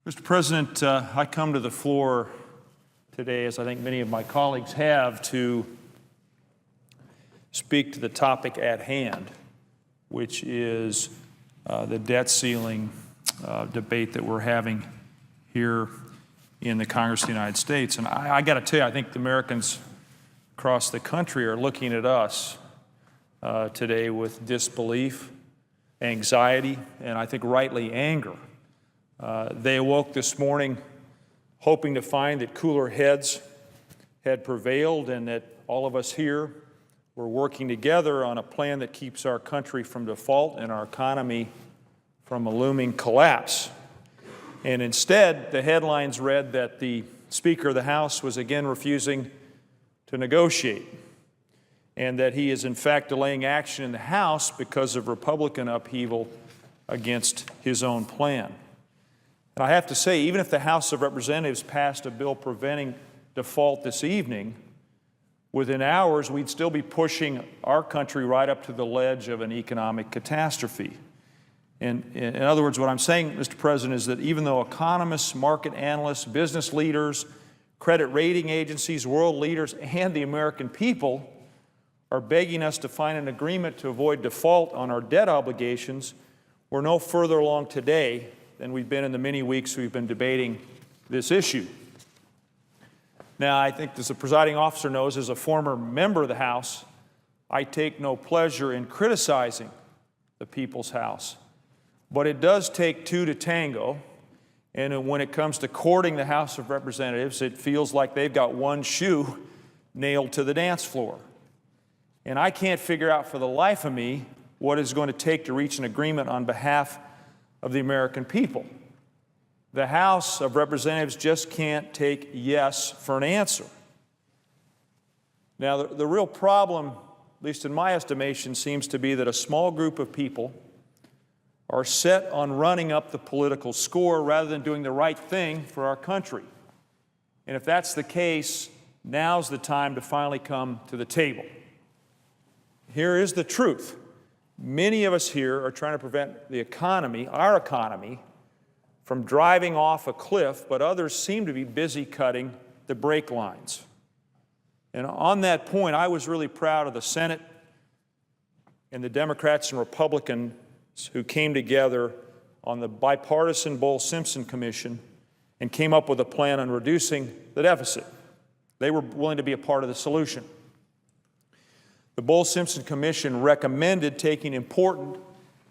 Mr. President, I come to the floor today, as I think many of my colleagues have, to speak to the topic at hand, which is the debt ceiling debate that we're having here in the Congress of the United States. And I got to tell you, I think the Americans across the country are looking at us today with disbelief, anxiety, and I think rightly anger. They awoke this morning hoping to find that cooler heads had prevailed and that all of us here were working together on a plan that keeps our country from default and our economy from a looming collapse. And instead, the headlines read that the Speaker of the House was again refusing to negotiate, and that he is in fact delaying action in the House because of Republican upheaval against his own plan. And I have to say, even if the House of Representatives passed a bill preventing default this evening, within hours we'd still be pushing our country right up to the ledge of an economic catastrophe. And in other words, what I'm saying, Mr. President, is that even though economists, market analysts, business leaders, credit rating agencies, world leaders, and the American people are begging us to find an agreement to avoid default on our debt obligations, we're no further along today than we've been in the many weeks we've been debating this issue. Now, I think, as the presiding officer knows, as a former member of the House, I take no pleasure in criticizing the People's House. But it does take two to tango, and when it comes to courting the House of Representatives, it feels like they've got one shoe nailed to the dance floor. And I can't figure out for the life of me what it's going to take to reach an agreement on behalf of the American people. The House of Representatives just can't take yes for an answer. Now, the real problem, at least in my estimation, seems to be that a small group of people are set on running up the political score rather than doing the right thing for our country. And if that's the case, now's the time to finally come to the table. Here is the truth. Many of us here are trying to prevent the economy, our economy, from driving off a cliff, but others seem to be busy cutting the brake lines. And on that point, I was really proud of the Senate and the Democrats and Republicans who came together on the bipartisan Bowles-Simpson Commission and came up with a plan on reducing the deficit. They were willing to be a part of the solution. The Bowles-Simpson Commission recommended taking important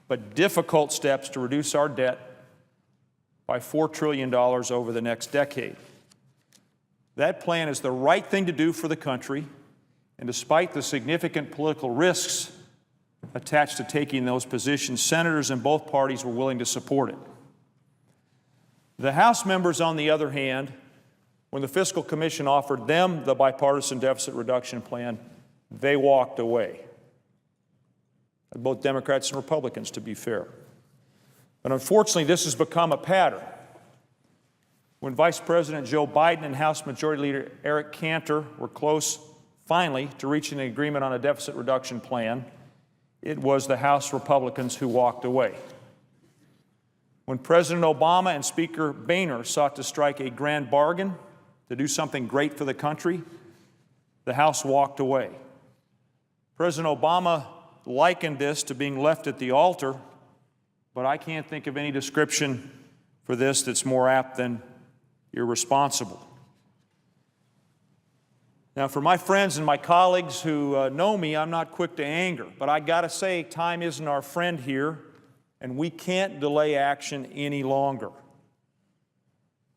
but difficult steps to reduce our debt by $4 trillion over the next decade. That plan is the right thing to do for the country, and despite the significant political risks attached to taking those positions, senators in both parties were willing to support it. The House members, on the other hand, when the Fiscal Commission offered them the bipartisan deficit reduction plan, they walked away. Both Democrats and Republicans, to be fair. But unfortunately, this has become a pattern. When Vice President Joe Biden and House Majority Leader Eric Cantor were close, finally, to reaching an agreement on a deficit reduction plan, it was the House Republicans who walked away. When President Obama and Speaker Boehner sought to strike a grand bargain to do something great for the country, the House walked away. President Obama likened this to being left at the altar, but I can't think of any description for this that's more apt than irresponsible. Now, for my friends and my colleagues who know me, I'm not quick to anger, but I got to say, time isn't our friend here, and we can't delay action any longer.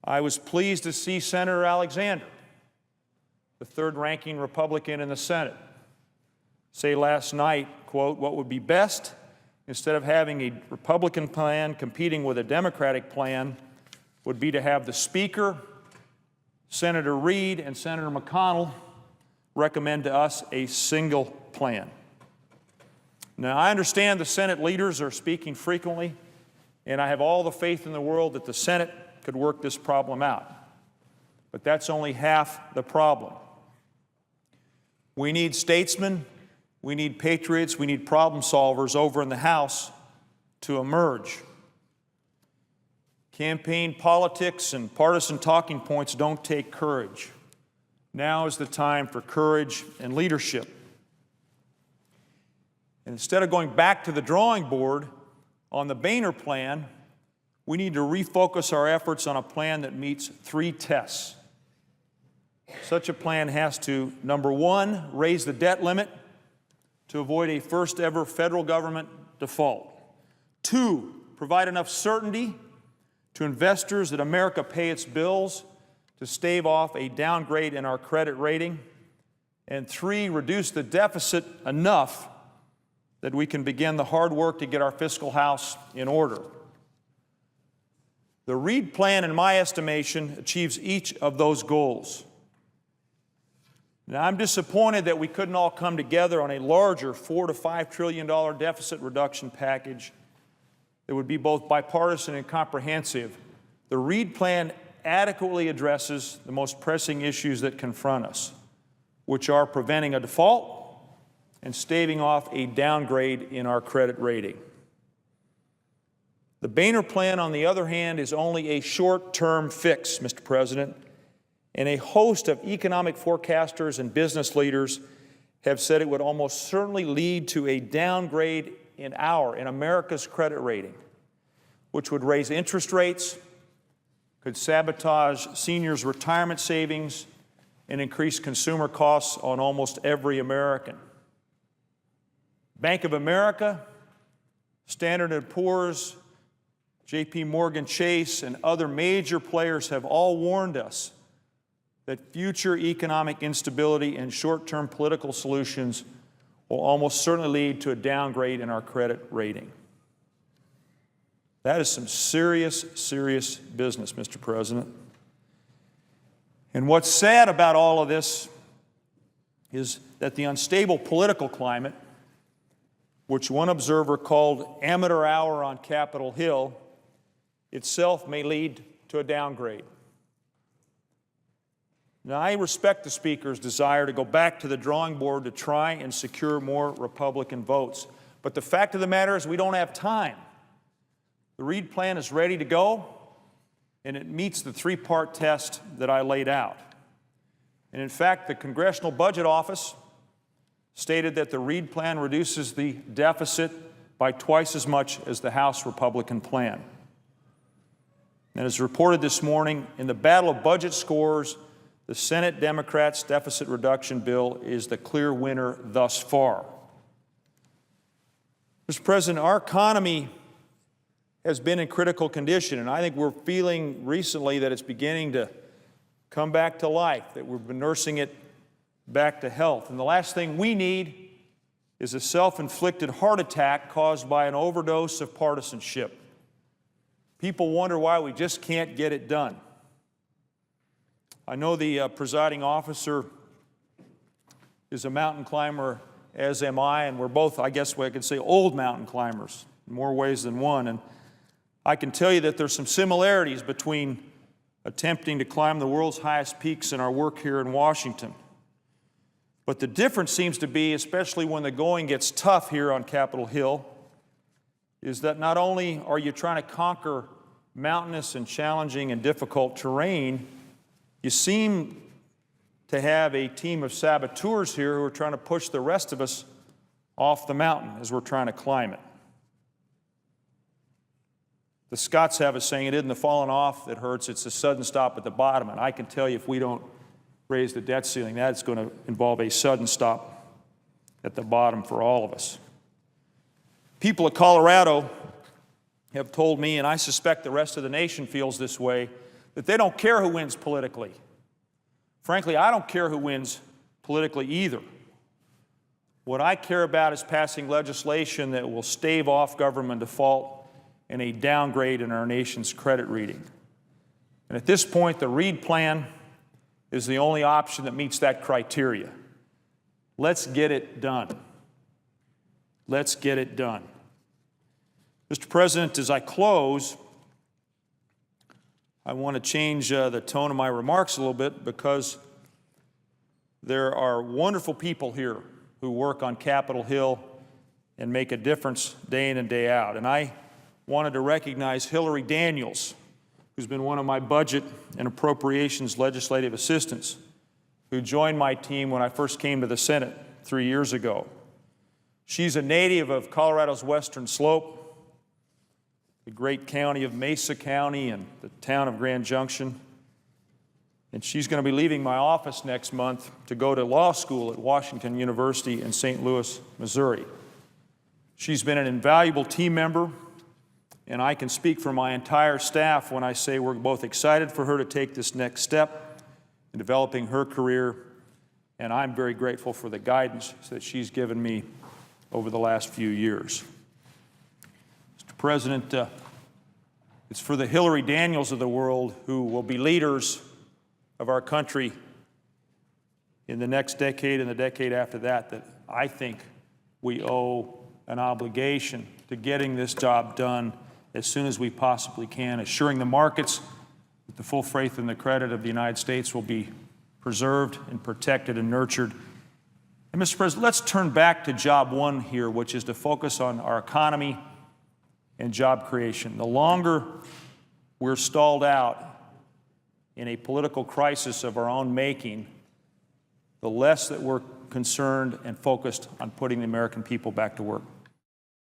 I was pleased to see Senator Alexander, the third-ranking Republican in the Senate, say last night, quote, "What would be best, instead of having a Republican plan competing with a Democratic plan, would be to have the Speaker, Senator Reid, and Senator McConnell recommend to us a single plan." Now, I understand the Senate leaders are speaking frequently, and I have all the faith in the world that the Senate could work this problem out. But that's only half the problem. We need statesmen, we need patriots, we need problem solvers over in the House to emerge. Campaign politics and partisan talking points don't take courage. Now is the time for courage and leadership. And instead of going back to the drawing board on the Boehner plan, we need to refocus our efforts on a plan that meets three tests. Such a plan has to, number one, raise the debt limit to avoid a first-ever federal government default. Two, provide enough certainty to investors that America pay its bills to stave off a downgrade in our credit rating. And three, reduce the deficit enough that we can begin the hard work to get our fiscal house in order. The Reid plan, in my estimation, achieves each of those goals. Now, I'm disappointed that we couldn't all come together on a larger $4 to $5 trillion deficit reduction package that would be both bipartisan and comprehensive. The Reid plan adequately addresses the most pressing issues that confront us, which are preventing a default and staving off a downgrade in our credit rating. The Boehner plan, on the other hand, is only a short-term fix, Mr. President, and a host of economic forecasters and business leaders have said it would almost certainly lead to a downgrade in America's credit rating, which would raise interest rates, could sabotage seniors' retirement savings, and increase consumer costs on almost every American. Bank of America, Standard & Poor's, J.P. Morgan Chase, and other major players have all warned us that future economic instability and short-term political solutions will almost certainly lead to a downgrade in our credit rating. That is some serious, serious business, Mr. President. And what's sad about all of this is that the unstable political climate, which one observer called amateur hour on Capitol Hill, itself may lead to a downgrade. Now, I respect the Speaker's desire to go back to the drawing board to try and secure more Republican votes. But the fact of the matter is we don't have time. The Reid plan is ready to go, and it meets the three-part test that I laid out. And in fact, the Congressional Budget Office stated that the Reid plan reduces the deficit by twice as much as the House Republican plan. And as reported this morning, in the battle of budget scores, the Senate Democrats' deficit reduction bill is the clear winner thus far. Mr. President, our economy has been in critical condition, and I think we're feeling recently that it's beginning to come back to life, that we've been nursing it back to health. And the last thing we need is a self-inflicted heart attack caused by an overdose of partisanship. People wonder why we just can't get it done. I know the presiding officer is a mountain climber, as am I, and we're both, I guess I could say, old mountain climbers in more ways than one. And I can tell you that there's some similarities between attempting to climb the world's highest peaks and our work here in Washington. But the difference seems to be, especially when the going gets tough here on Capitol Hill, is that not only are you trying to conquer mountainous and challenging and difficult terrain, you seem to have a team of saboteurs here who are trying to push the rest of us off the mountain as we're trying to climb it. The Scots have a saying, it isn't the falling off that hurts, it's the sudden stop at the bottom. And I can tell you if we don't raise the debt ceiling, that's going to involve a sudden stop at the bottom for all of us. People of Colorado have told me, and I suspect the rest of the nation feels this way, that they don't care who wins politically. Frankly, I don't care who wins politically either. What I care about is passing legislation that will stave off government default and a downgrade in our nation's credit rating. And at this point, the Reid plan is the only option that meets that criteria. Let's get it done. Let's get it done. Mr. President, as I close, I want to change the tone of my remarks a little bit because there are wonderful people here who work on Capitol Hill and make a difference day in and day out. And I wanted to recognize Hillary Daniels, who's been one of my budget and appropriations legislative assistants, who joined my team when I first came to the Senate 3 years ago. She's a native of Colorado's Western Slope, the great county of Mesa County and the town of Grand Junction. And she's going to be leaving my office next month to go to law school at Washington University in St. Louis, Missouri. She's been an invaluable team member, and I can speak for my entire staff when I say we're both excited for her to take this next step in developing her career, and I'm very grateful for the guidance that she's given me over the last few years. Mr. President, it's for the Hillary Daniels of the world who will be leaders of our country in the next decade and the decade after that that I think we owe an obligation to getting this job done as soon as we possibly can, assuring the markets that the full faith and the credit of the United States will be preserved and protected and nurtured. And Mr. President, let's turn back to job one here, which is to focus on our economy and job creation. The longer we're stalled out in a political crisis of our own making, the less that we're concerned and focused on putting the American people back to work.